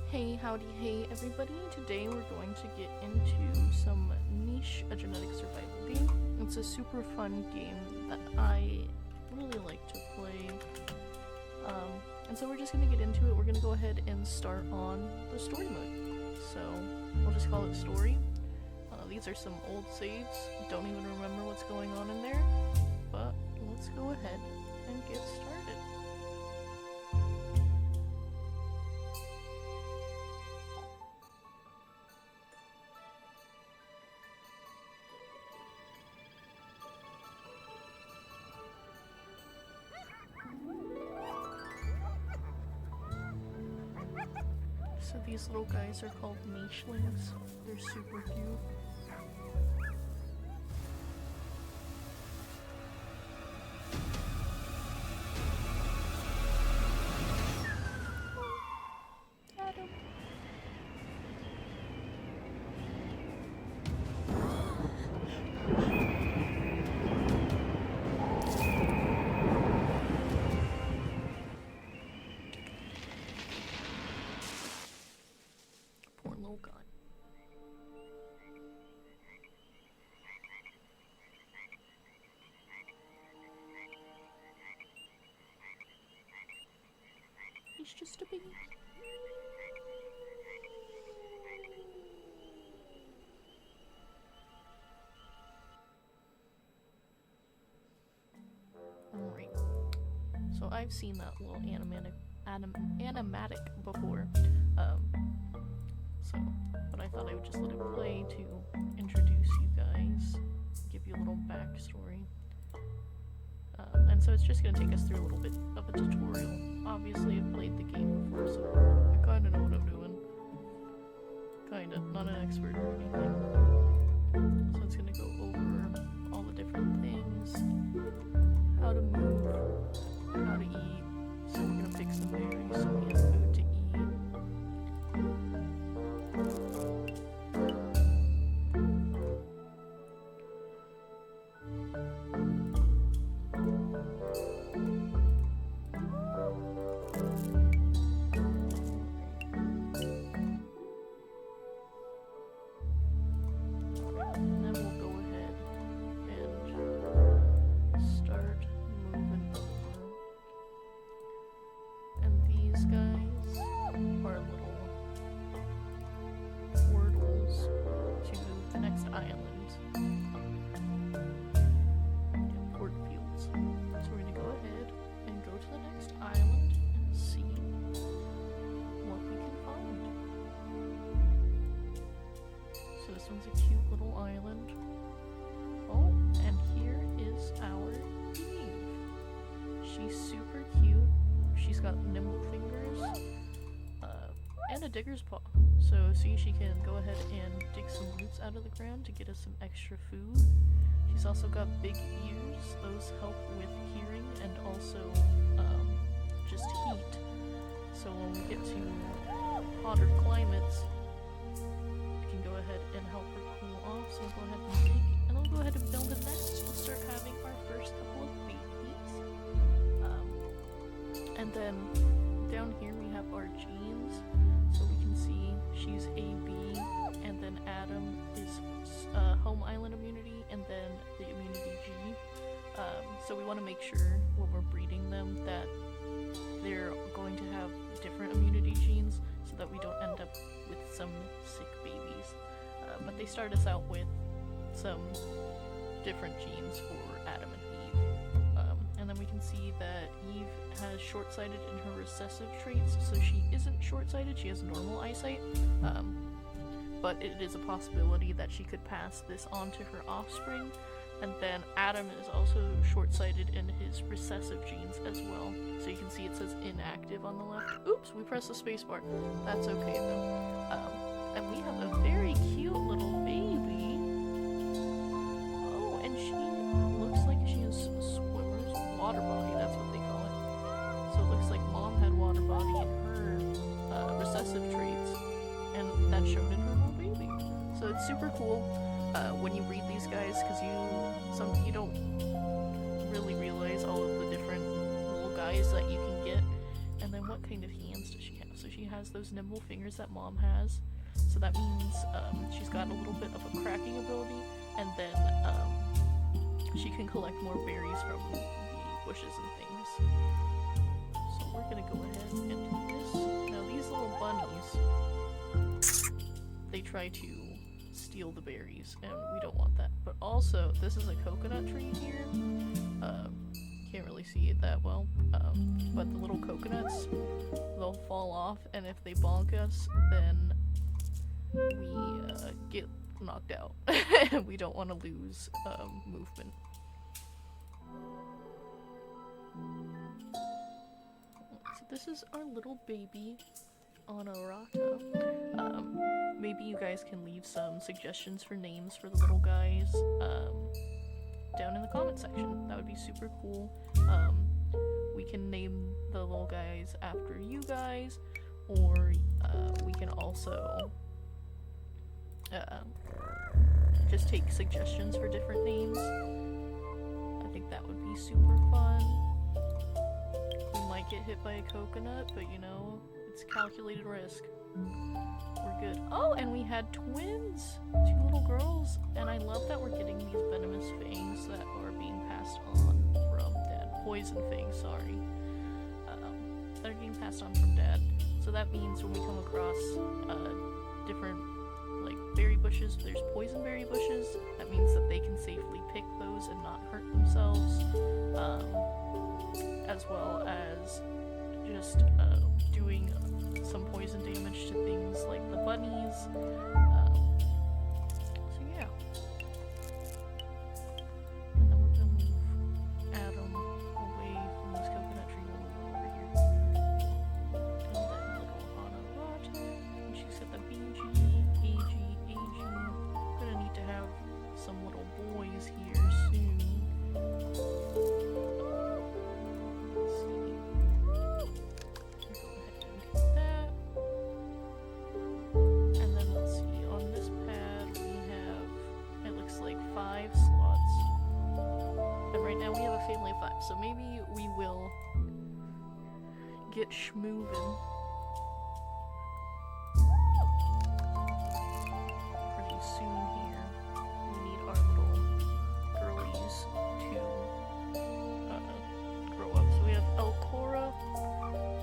Hey, howdy, hey everybody. Today we're going to get into some niche, a genetic survival game. It's a super fun game that I really like to play. And so we're just going to get into it. We're going to go ahead and start on the story mode. So we'll just call it story. These are some old saves. Don't even remember what's going on in there. But let's go ahead and get started. So these little guys are called nichelings. They're super cute. Adam. Poor little guy. He's just a baby. Alright. So I've seen that little animatic before. But I thought I would just let it play to introduce you guys, give you a little backstory. And so it's just going to take us through a little bit of a tutorial. Obviously, I've played the game before, so I kind of know what I'm doing. Kinda, not an expert or anything. So it's going to go over all the different things, how to move, how to eat. So we're going to pick some berries so we have food to eat. And then we'll go ahead and start moving over. And these guys are little portals to the next island. Port fields. So we're gonna go ahead and go to the next island and see what we can find. So this one's a cute little island. Oh, and here is our Eve. She's super cute. She's got nimble fingers, and a digger's paw. So see, she can go ahead and dig some roots out of the ground to get us some extra food. She's also got big ears. Those help with hearing and also just heat. So when we get to hotter climates, we can go ahead and help her cool off. So we'll go ahead and dig, and then we'll go ahead and build a nest and start having our first couple of babies. And then down here we have our genes. So we can see she's AB, and then Adam is home island immunity, and then the immunity G. So we want to make sure when we're breeding them that they're going to have different immunity genes so that we don't end up with some sick babies. But they start us out with some different genes for Adam and Eve. And then we can see that Eve has short-sighted in her recessive traits, so she isn't short-sighted, she has normal eyesight. But it is a possibility that she could pass this on to her offspring. And then Adam is also short-sighted in his recessive genes as well. So you can see it says inactive on the left. Oops, we pressed the spacebar. That's okay though. And we have a very cute little baby. Oh, and she looks like she has swimmer's water body, that's what they call it. So it looks like mom had water body in her recessive traits, and that showed in her little baby. So it's super cool when you read these guys, because you don't really realize all of the different little guys that you can get. And then what kind of hands does she have? So she has those nimble fingers that Mom has. So that means she's got a little bit of a cracking ability, and then she can collect more berries from the bushes and things. So we're gonna go ahead and do this. Now these little bunnies, they try to steal the berries, and we don't want that. But also, this is a coconut tree here. Can't really see it that well, but the little coconuts, they'll fall off, and if they bonk us, then we get knocked out. We don't want to lose movement. So this is our little baby Honorata. Maybe you guys can leave some suggestions for names for the little guys down in the comment section. That would be super cool. We can name the little guys after you guys, or we can also just take suggestions for different names. I think that would be super fun. We might get hit by a coconut, but you know, it's calculated risk. We're good. Oh, and we had twins! 2 little girls. And I love that we're getting these venomous fangs that are being passed on from Dad. Poison fangs, sorry. That are being passed on from Dad. So that means when we come across different like berry bushes, there's poison berry bushes, that means that they can safely pick those and not hurt themselves. As well as just doing some poison damage to things like the bunnies. So yeah. And then we're gonna move Adam away from this coconut tree while we go over here. And then little Honorata, and she's got the BG, AG. Gonna need to have some little boys here soon. So maybe we will get schmoovin' pretty soon here. We need our little girlies to grow up. So we have Elcora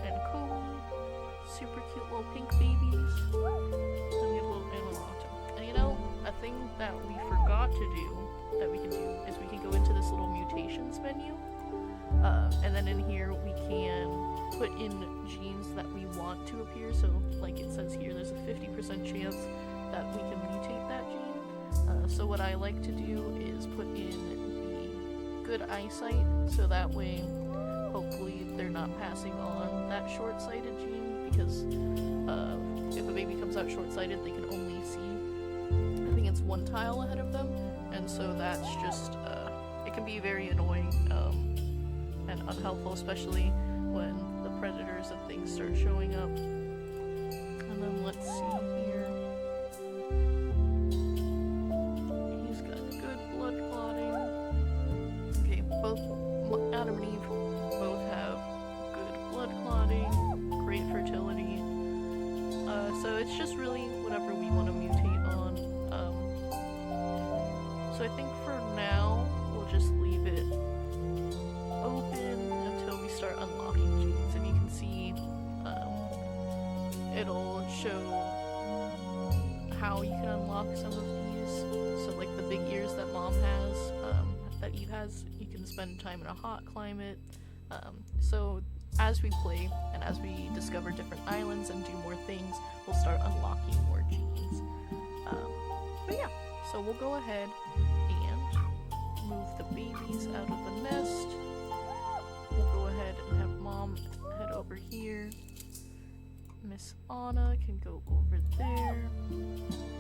and Kobe, super cute little pink babies. And we have little Amarata. And you know, a thing that we forgot to do, that we can do, is we can go into this little mutations menu. And then in here we can put in genes that we want to appear. So like it says here, there's a 50% chance that we can mutate that gene. So what I like to do is put in the good eyesight, so that way hopefully they're not passing on that short-sighted gene, because if a baby comes out short-sighted, they can only see, I think it's 1 tile ahead of them, and so that's just, it can be very annoying. And unhelpful, especially when the predators and things start showing up. And then let's see here. He's got good blood clotting. Okay, both Adam and Eve both have good blood clotting, great fertility. So it's just really whatever we want to mutate on. So I think for now, we'll just leave it open until we start unlocking genes, and you can see it'll show how you can unlock some of these. So like the big ears that Mom has, that Eve has, you can spend time in a hot climate. So as we play and as we discover different islands and do more things, we'll start unlocking more genes. But yeah, so we'll go ahead and move the babies out of the nest. We'll go ahead and have Mom head over here. Miss Anna can go over there.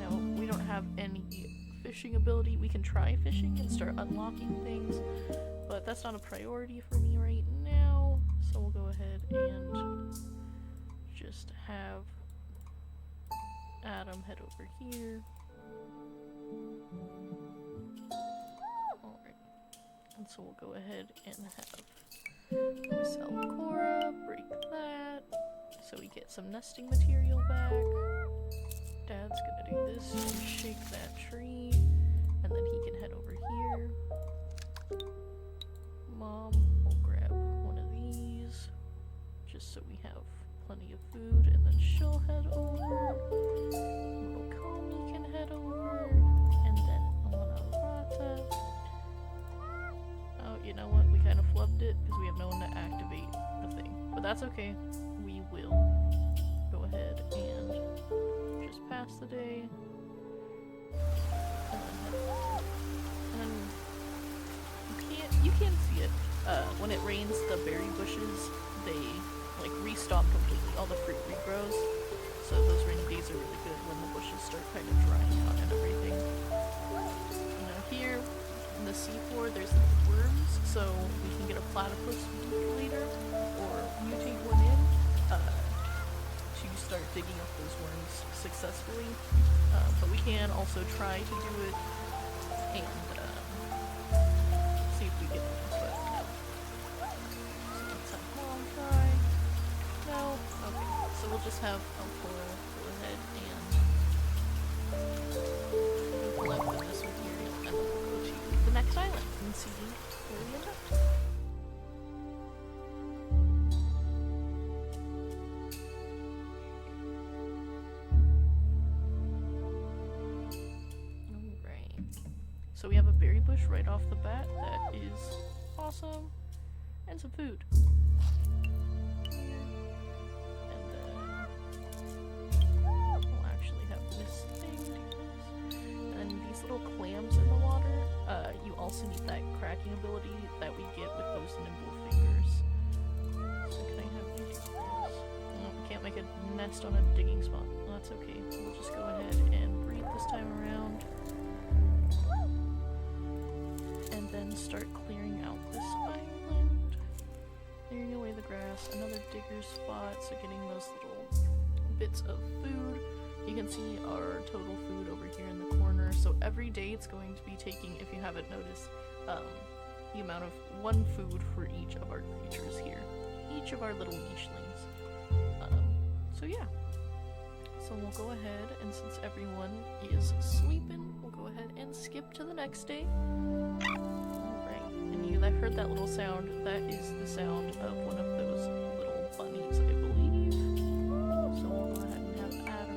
Now, we don't have any fishing ability. We can try fishing and start unlocking things, but that's not a priority for me right now. So we'll go ahead and just have Adam head over here. Alright. And so we'll go ahead and have Miss Elcora break that. So so we get some nesting material back. Dad's gonna do this and shake that tree, and then he can head over here. Mom will grab one of these, just so we have plenty of food, and then she'll head over. Little Kami can head over, and then Rata. Oh, you know what? We kind of flubbed it because we have no one to activate the thing. But that's okay. We will go ahead and just pass the day. And then you can't see it. When it rains, the berry bushes, they like restock completely. All the fruit regrows. So those rainy days are really good when the bushes start kind of drying out and everything. You know, here in the seafloor, there's worms, so we can get a platypus later, or mutate one in to start digging up those worms successfully. But we can also try to do it and see if we get it. But no. So let's have Mom try. No? Okay. So we'll just have Alcora go ahead and collect this material, and then we'll go to the next island and see where we end up. Alright. So we have a berry bush right off the bat. That is awesome. And some food. Little clams in the water. You also need that cracking ability that we get with those nimble fingers. So can I have you do this? No, we can't make a nest on a digging spot. Well, that's okay. We'll just go ahead and breathe this time around. And then start clearing out this island. Clearing away the grass. Another digger spot, so getting those little bits of food. You can see our total food over here in the corner. So every day it's going to be taking, if you haven't noticed, the amount of one food for each of our creatures here. Each of our little nichelings. So yeah. So we'll go ahead, and since everyone is sleeping, we'll go ahead and skip to the next day. Alright, and you heard that little sound. That is the sound of one of those little bunnies, I believe. So we'll go ahead and have Adam.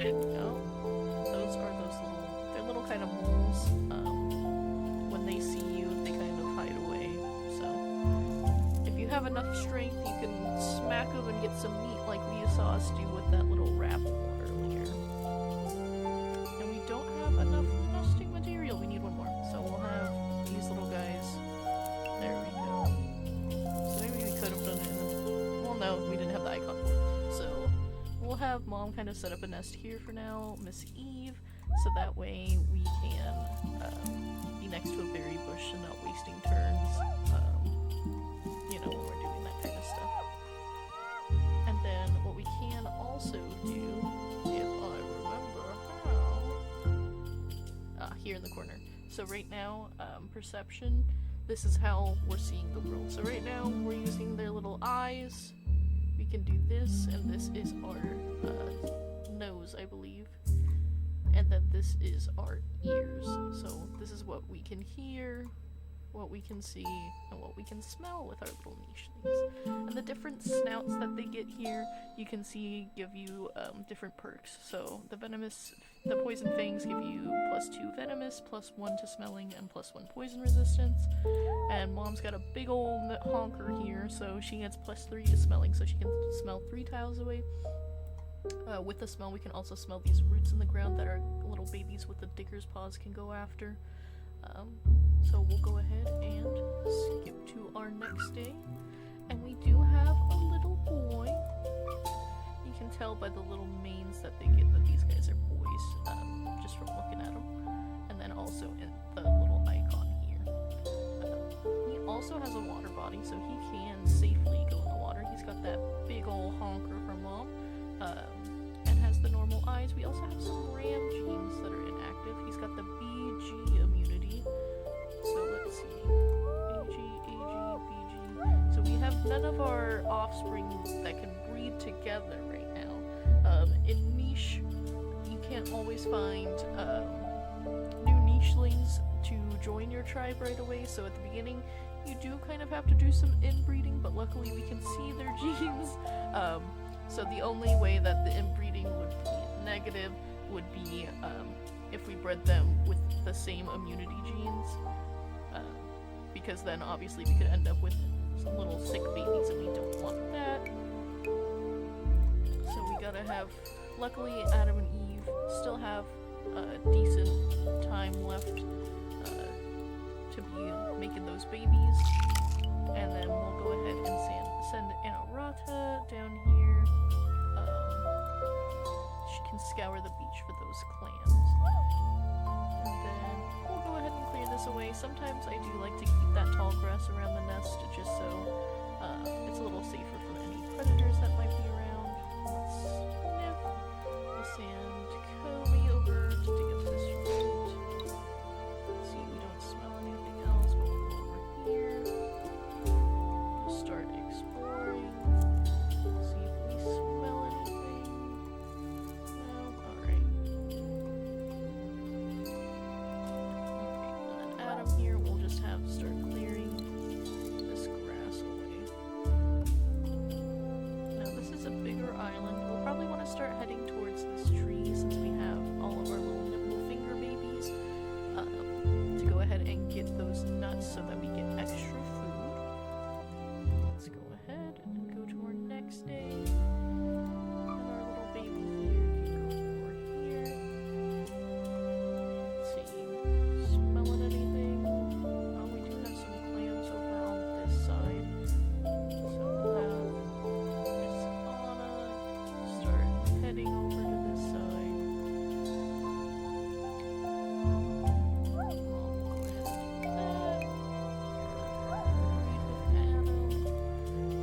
No, those are they're little kind of moles. When they see you, they kind of hide away. So, if you have enough strength, you can smack them and get some meat like we saw us do with that little rabble earlier. And we don't have enough nesting material. We need one more. So we'll have these little guys. There we go. So maybe we could have done it. Well, no, we didn't have the icon for it. So we'll have Mom kind of set up a nest here for now, Miss Eve, so that way we can be next to a berry bush and not wasting turns, you know, when we're doing that kind of stuff. And then what we can also do, if I remember how, here in the corner. So right now, perception, this is how we're seeing the world. So right now, we're using their little eyes. We can do this, and this is our nose, I believe. And then this is our ears. So this is what we can hear, what we can see, and what we can smell with our little nichelings. And the different snouts that they get here, you can see give you different perks. So the poison fangs give you +2 venomous, +1 to smelling, and +1 poison resistance. And Mom's got a big old honker here, so she gets +3 to smelling, so she can smell 3 tiles away. With the smell, we can also smell these roots in the ground that our little babies with the digger's paws can go after. So we'll go ahead and skip to our next day. And we do have a little boy. You can tell by the little manes that they get that these guys are boys, just from looking at them. And then also in the little icon here. He also has a water body, so he can safely go in the water. He's got that big old honker from Mom. And has the normal eyes. We also have some ram genes that are inactive. He's got the BG immunity. So let's see. AG, BG. So So we have none of our offspring that can breed together right now. In niche, you can't always find new nichelings to join your tribe right away, so at the beginning you do kind of have to do some inbreeding, but luckily we can see their genes. So the only way that the inbreeding would be negative would be if we bred them with the same immunity genes, because then obviously we could end up with some little sick babies and we don't want that. So we gotta have, luckily Adam and Eve still have a decent time left to be making those babies, and then we'll go ahead and send Anarata down here. She can scour the beach for those clams, and then we'll go ahead and clear this away. Sometimes I do like to keep that tall grass around the nest just so it's a little safer from any predators that might be around. Let's sniff. We'll send Kobe over to dig up this root. Let's see, we don't smell anything else, but we'll go over here. We'll start exploring. See if we smell anything. No? Alright. Okay, and then Adam here, we'll just have start clearing this grass away. Now this is a bigger island. We'll probably want to start heading towards this tree since we have all of our little nipple finger babies to go ahead and get those nuts so that we get extra food. Let's go ahead and go to our next day. And our little baby here can go over here. Let's see, smelling anything? Oh, we do have some clams over on this side. So we'll have Miss Anna start heading over to this side. We'll go ahead and do that. Breed with Adam.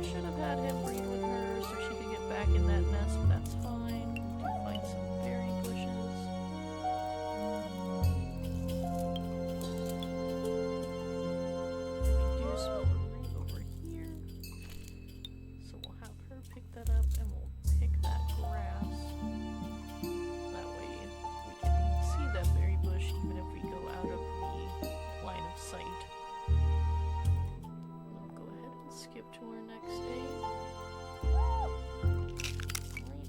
Should have had him breed with her so she could get back in that nest, but that's fine. We do find some berry bushes. We do smell a root over here. So we'll have her pick that up and we'll pick that grass. That way we can see that berry bush even if we go out of the line of sight. We'll go ahead and skip to our next day.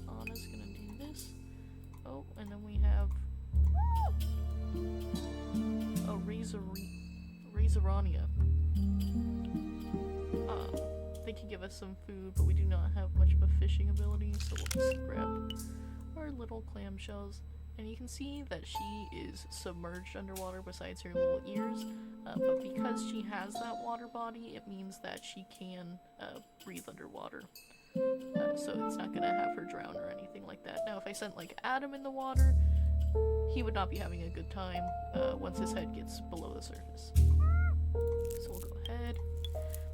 Alright, Anna's gonna do this. Oh, and then we have a Razorania. They can give us some food, but we do not have much of a fishing ability, so we'll just grab our little clamshells. And you can see that she is submerged underwater besides her little ears, but because she has that water body, it means that she can breathe underwater. So it's not gonna have her drown or anything like that. Now if I sent like Adam in the water, he would not be having a good time once his head gets below the surface. So we'll go ahead,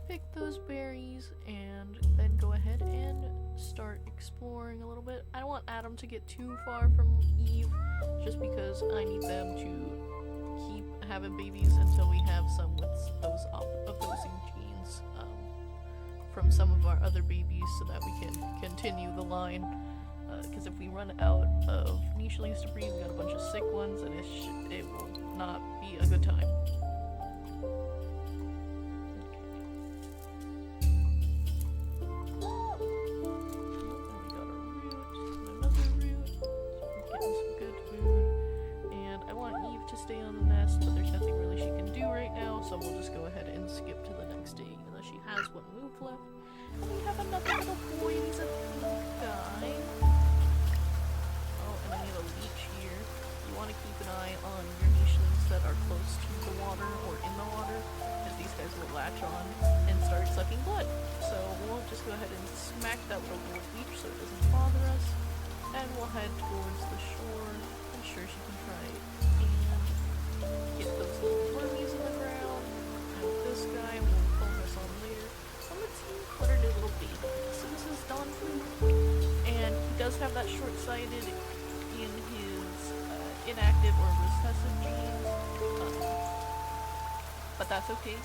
pick those berries, and then go ahead and start exploring a little bit. I don't want Adam to get too far from Eve, just because I need them to keep having babies until we have some with those opposing genes from some of our other babies so that we can continue the line. Because if we run out of nichelings to breed, we got a bunch of sick ones, and it will not be a good time. Stay on the nest, but there's nothing really she can do right now, so we'll just go ahead and skip to the next day, even though she has one move left. And we have another little boy, he's a pink guy. Oh, and then we have a leech here. You want to keep an eye on your nichelings that are close to the water or in the water, because these guys will latch on and start sucking blood. So we'll just go ahead and smack that little leech so it doesn't bother us, and we'll head towards the shore. I'm sure she can try and get those little wormies in the ground. And this guy will focus on later. So let's see what are the little baby. So this is Don Food, and he does have that short-sighted in his inactive or recessive genes, but that's okay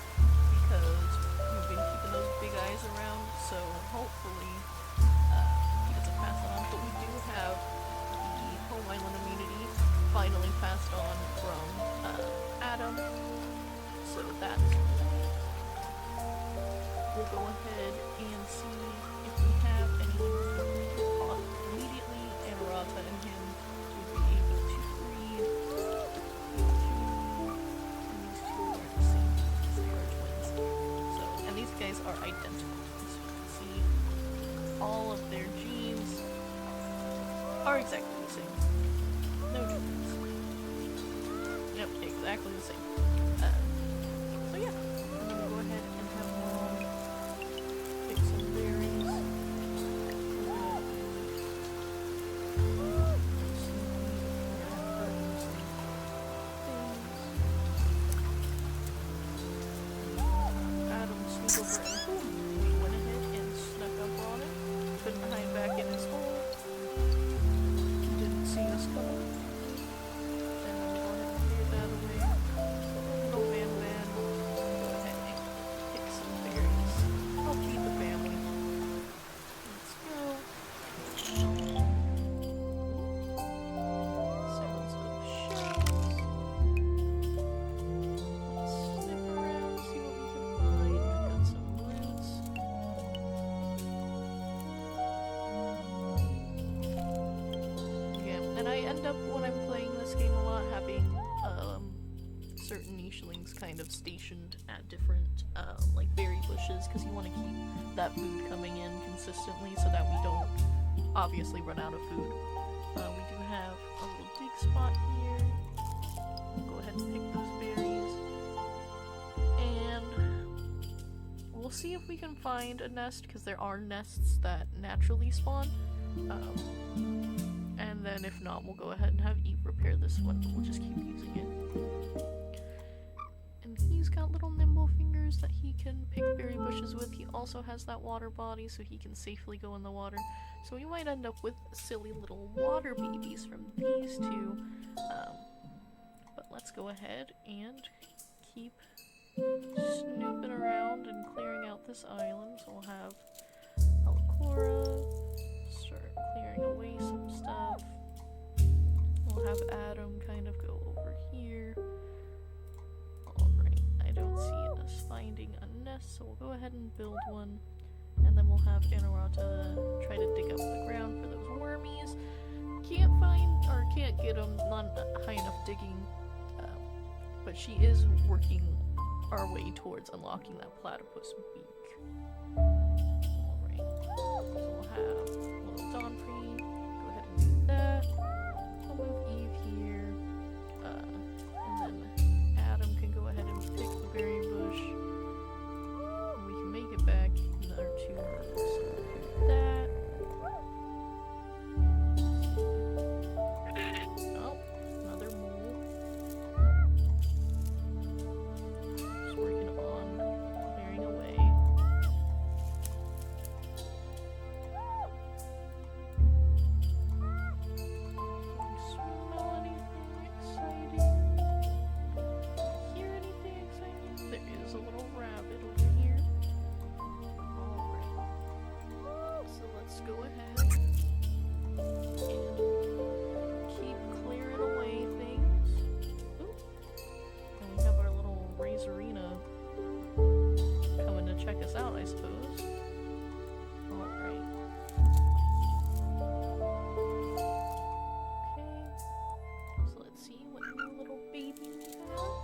because been keeping those big eyes around, so hopefully he doesn't pass it on. But we do have the home island immunity finally passed on from Adam, so that's we'll go ahead and see if we have any immediately Amarata and him to be able to breed. And these two are the same because they are twins. So, and these guys are identical. So you can see all of their genes are exactly the same. No difference. Yep, exactly the same. So yeah, I'm gonna go ahead and have Mom pick some berries. Adam sneak over and boom, we went ahead and snuck up on it. Couldn't hide back in his hole. Didn't see us coming. And I'm going to clear that away. Little Van Van. Go ahead and pick some berries. I'll feed the family. Let's go. So let's go to the shelves. Let's sniff around, see what we can find. Got some roots. Yeah, and I end up when I'm playing this game a lot having certain nichelings kind of stationed at different like berry bushes because you want to keep that food coming in consistently so that we don't obviously run out of food. We do have a little dig spot here. We'll go ahead and pick those berries. And we'll see if we can find a nest because there are nests that naturally spawn. And then if not, we'll go ahead and have Eve repair this one, but we'll just keep using it. And he's got little nimble fingers that he can pick berry bushes with. He also has that water body so he can safely go in the water. So we might end up with silly little water babies from these two. But let's go ahead and keep snooping around and clearing out this island. So we'll have Alcora start clearing away some stuff. We'll have Adam kind of go over here. Alright, I don't see us finding a nest, so we'll go ahead and build one. And then we'll have Inarata try to dig up the ground for those wormies. Can't find, or can't get them, not high enough digging. But she is working our way towards unlocking that platypus beak. Alright, so we'll have little Donphrey, go ahead and do that. I'll move Eve here, and then Adam can go ahead and pick the berry bush. And we can make it back in our 2 minutes. So do that. Oh, another mole. Just working on clearing away. Smell anything exciting? Hear anything exciting? There is a little rabbit over here. Alright. So let's go ahead and keep clearing away things. Oop. And we have our little Razorina coming to check us out, I suppose. Alright. Okay. So let's see what new little baby we have.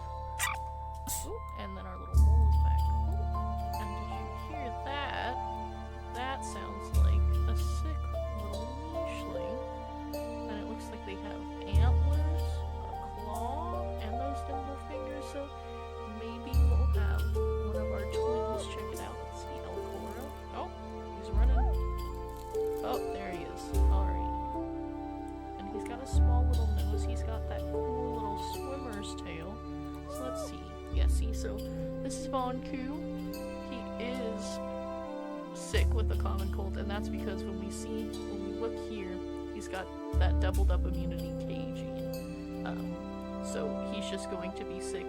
Ooh, and then our little mole is back. Ooh. And did you hear that? That sounds like a sick little nicheling. And it looks like they have antlers, a claw, and those nimble fingers, so maybe we'll have one of our twins check it out. Let's see, Alcora. Oh, he's running. Oh, there he is. Alright. And he's got a small little nose. He's got that cool little swimmer's tail. So let's see. Yeah, see, so this is Vonku. He is sick with the common cold, and that's because when we look here, he's got that doubled up immunity K gene. So he's just going to be sick.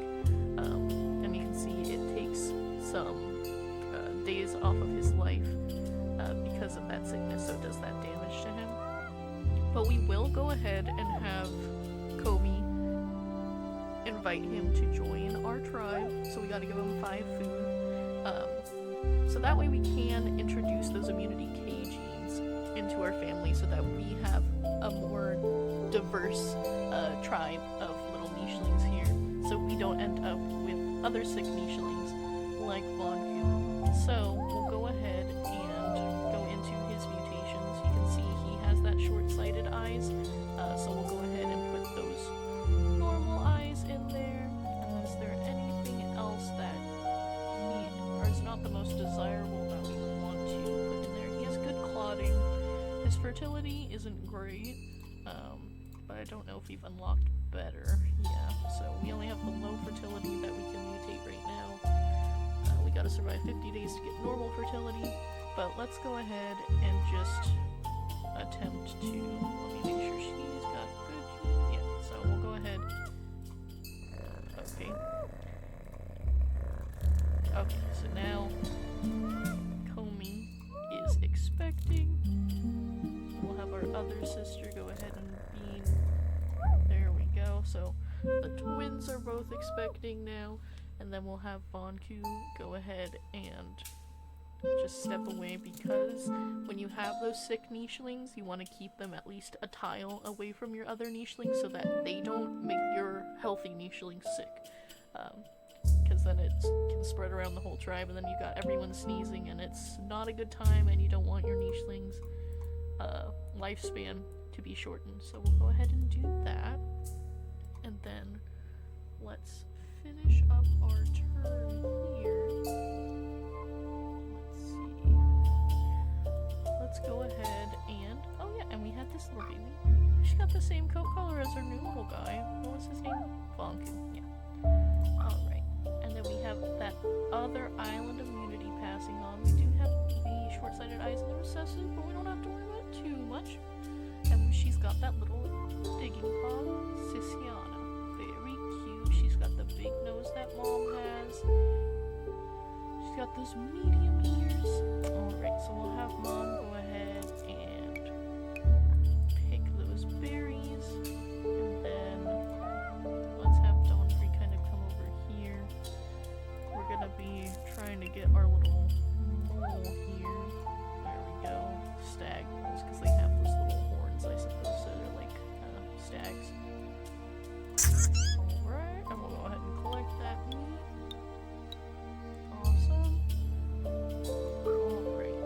And you can see it takes some days off of his life because of that sickness, so it does that damage to him. But we will go ahead and have Kobe invite him to join our tribe, so we gotta give him 5 food. So that way we can introduce those immunity K genes into our family so that we have a more diverse tribe of little nichelings here, so we don't end up with other sick nichelings like Vonku. So we'll go ahead and go into his mutations. You can see he has that short-sighted eyes, so we'll go ahead and put those normal eyes in there. And is there anything else that is not the most desirable that we would want to put in there? He has good clotting. His fertility isn't great, but I don't know if we've unlocked better. Yeah, so we only have the low fertility that we can mutate right now. We gotta survive 50 days to get normal fertility, but let's go ahead and just attempt to, let me make sure she's got good, yeah, so we'll go ahead, okay, so now Comey is expecting. We'll have our other sister go ahead and beam. There we go. So the twins are both expecting now, and then we'll have Vonku go ahead and just step away, because when you have those sick nichelings, you want to keep them at least a tile away from your other nichelings so that they don't make your healthy nicheling sick. Because then it can spread around the whole tribe, and then you got everyone sneezing, and it's not a good time, and you don't want your nichelings' lifespan to be shortened. So we'll go ahead and do that, and then let's finish up our turn here. Let's see. Let's go ahead and, oh yeah, and we had this little baby. She got the same coat color as our new little guy. What was his name? Vonku. Yeah. Alright. And then we have that other island immunity passing on. We do have the short-sighted eyes and the recessive, but we don't have to worry about it too much. And she's got that little digging paw, Sisiana. Very cute. She's got the big nose that Mom has. She's got those medium ears. Alright, so we'll have Mom go ahead and pick those berries. And then let's have Dawnfree kind of come over here. We're gonna be trying to get our little mole here. There we go. Stag moles, because they have those little horns, I suppose, so they're like stags. Alright, and we'll go ahead and collect that meat. Awesome. Alright.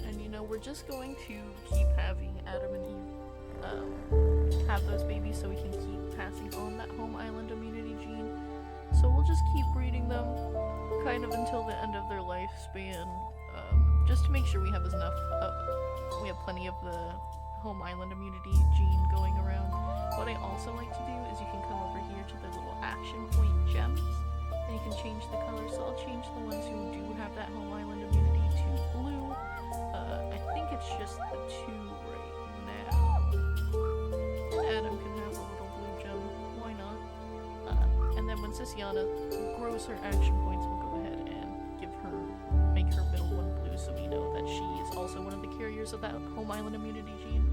And you know, we're just going to keep having Adam and Eve have those babies so we can keep passing on that home island immunity gene. So we'll just keep breeding them kind of until the end of their lifespan, just to make sure we have enough, we have plenty of the home island immunity gene going around. What I also like to do is you can come over here to the little action point gems, and you can change the color. So I'll change the ones who do have that home island immunity to blue. I think it's just the 2 right now. Adam can have a little blue gem, why not? And then when Sisiana grows her action points, we'll go ahead and make her middle one blue, so we know that she is also one of the carriers of that home island immunity gene.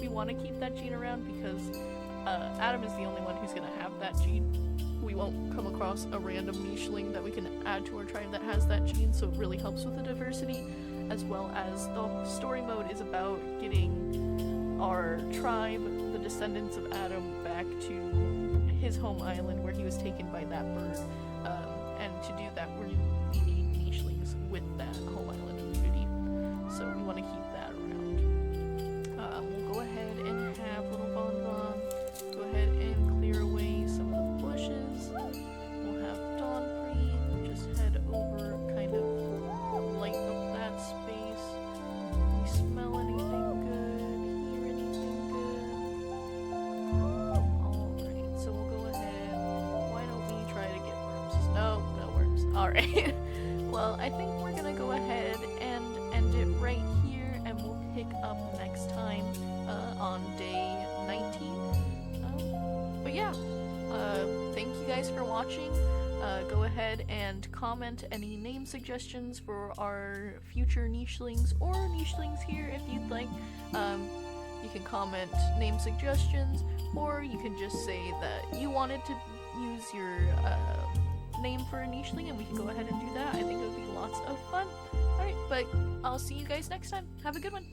We want to keep that gene around because Adam is the only one who's going to have that gene. We won't come across a random nicheling that we can add to our tribe that has that gene, so it really helps with the diversity, as well as the story mode is about getting our tribe, the descendants of Adam, back to his home island where he was taken by that bird. And to do that, we need nichelings with that home island immunity. So we want to keep that around. We'll go ahead and have little Bon Bon go ahead and clear away some of the bushes. We'll have Dawnfree just head over, kind of light up that space. We smell anything good? Hear anything good? Alright, so we'll go ahead. Why don't we try to get worms? No worms. Alright. Well, I think we're gonna go ahead and end it right here, and we'll pick up next time on day 19. But yeah, thank you guys for watching. go ahead and comment any name suggestions for our future nichelings or nichelings here if you'd like. You can comment name suggestions, or you can just say that you wanted to use your name for a nicheling, and we can go ahead and do that. I think it would be lots of fun. Alright, but I'll see you guys next time. Have a good one.